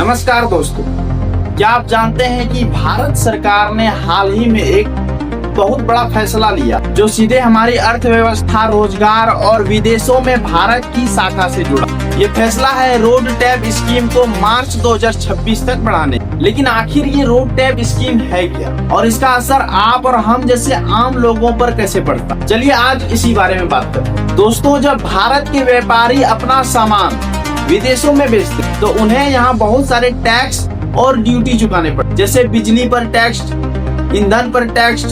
नमस्कार दोस्तों, क्या आप जानते हैं कि भारत सरकार ने हाल ही में एक बहुत बड़ा फैसला लिया जो सीधे हमारी अर्थव्यवस्था, रोजगार और विदेशों में भारत की शाखा से जुड़ा। ये फैसला है रोड टैप स्कीम को मार्च 2026 तक बढ़ाने। लेकिन आखिर ये रोड टैप स्कीम है क्या और इसका असर आप और हम जैसे आम लोगों पर कैसे पड़ता, चलिए आज इसी बारे में बात करते हैं। दोस्तों, जब भारत के व्यापारी अपना सामान विदेशों में बेचते तो उन्हें यहाँ बहुत सारे टैक्स और ड्यूटी चुकाने पड़ते, जैसे बिजली पर टैक्स, ईंधन पर टैक्स,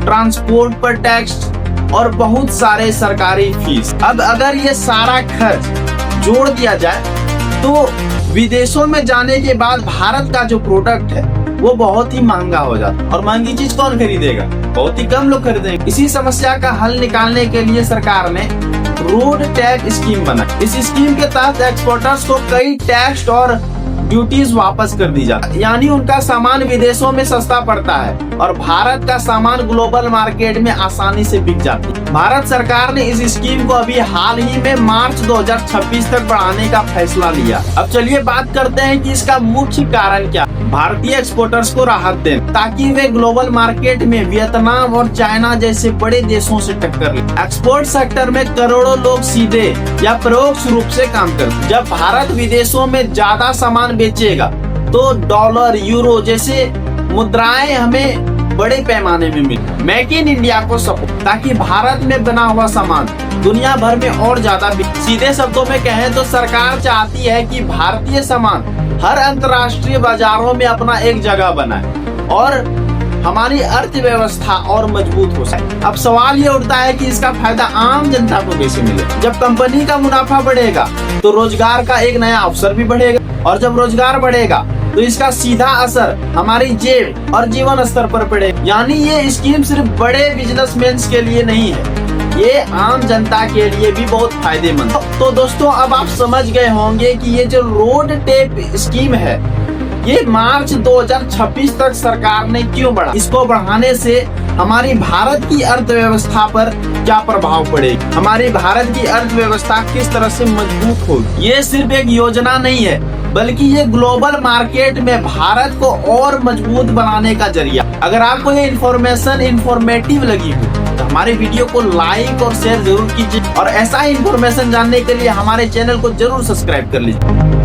ट्रांसपोर्ट पर टैक्स और बहुत सारे सरकारी फीस। अब अगर ये सारा खर्च जोड़ दिया जाए तो विदेशों में जाने के बाद भारत का जो प्रोडक्ट है वो बहुत ही महंगा हो जाता है। और महंगी चीज कौन खरीदेगा? बहुत ही कम लोग खरीदेंगे। इसी समस्या का हल निकालने के लिए सरकार ने रोड टैप स्कीम बनाई। इस स्कीम के तहत एक्सपोर्टर्स को कई टैक्स और ड्यूटीज वापस कर दी जाती है, यानी उनका सामान विदेशों में सस्ता पड़ता है और भारत का सामान ग्लोबल मार्केट में आसानी से बिक जाती है। भारत सरकार ने इस स्कीम को अभी हाल ही में मार्च 2026 तक बढ़ाने का फैसला लिया। अब चलिए बात करते हैं कि इसका मुख्य कारण क्या है। भारतीय एक्सपोर्टर्स को राहत दें ताकि वे ग्लोबल मार्केट में वियतनाम और चाइना जैसे बड़े देशों से टक्कर लें। एक्सपोर्ट सेक्टर में करोड़ों लोग सीधे या परोक्ष रूप से काम करते। जब भारत विदेशों में ज्यादा सामान बेचेगा तो डॉलर, यूरो जैसे मुद्राएं हमें बड़े पैमाने में मिले। मेक इन इंडिया को सपोर्ट, ताकि भारत में बना हुआ सामान दुनिया भर में और ज्यादा बिके। सीधे शब्दों में कहें तो सरकार चाहती है कि भारतीय सामान हर अंतर्राष्ट्रीय बाजारों में अपना एक जगह बनाए और हमारी अर्थव्यवस्था और मजबूत हो सके। अब सवाल ये उठता है कि इसका फायदा आम जनता को कैसे मिले। जब कंपनी का मुनाफा बढ़ेगा तो रोजगार का एक नया अवसर भी बढ़ेगा और जब रोजगार बढ़ेगा तो इसका सीधा असर हमारी जेब और जीवन स्तर पर पड़ेगा। यानी ये स्कीम सिर्फ बड़े बिजनेसमैन के लिए नहीं है, ये आम जनता के लिए भी बहुत फायदेमंद है। तो दोस्तों, अब आप समझ गए होंगे कि ये जो रोड टैप स्कीम है ये मार्च 2026 तक सरकार ने क्यों बढ़ा। इसको बढ़ाने से हमारी भारत की अर्थव्यवस्था पर क्या प्रभाव पड़ेगा, हमारी भारत की अर्थव्यवस्था किस तरह से मजबूत होगी। ये सिर्फ एक योजना नहीं है बल्कि ये ग्लोबल मार्केट में भारत को और मजबूत बनाने का जरिया। अगर आपको ये इन्फॉर्मेशन इन्फॉर्मेटिव लगी हो तो हमारे वीडियो को लाइक और शेयर जरूर कीजिए और ऐसा ही इन्फॉर्मेशन जानने के लिए हमारे चैनल को जरूर सब्सक्राइब कर लीजिए।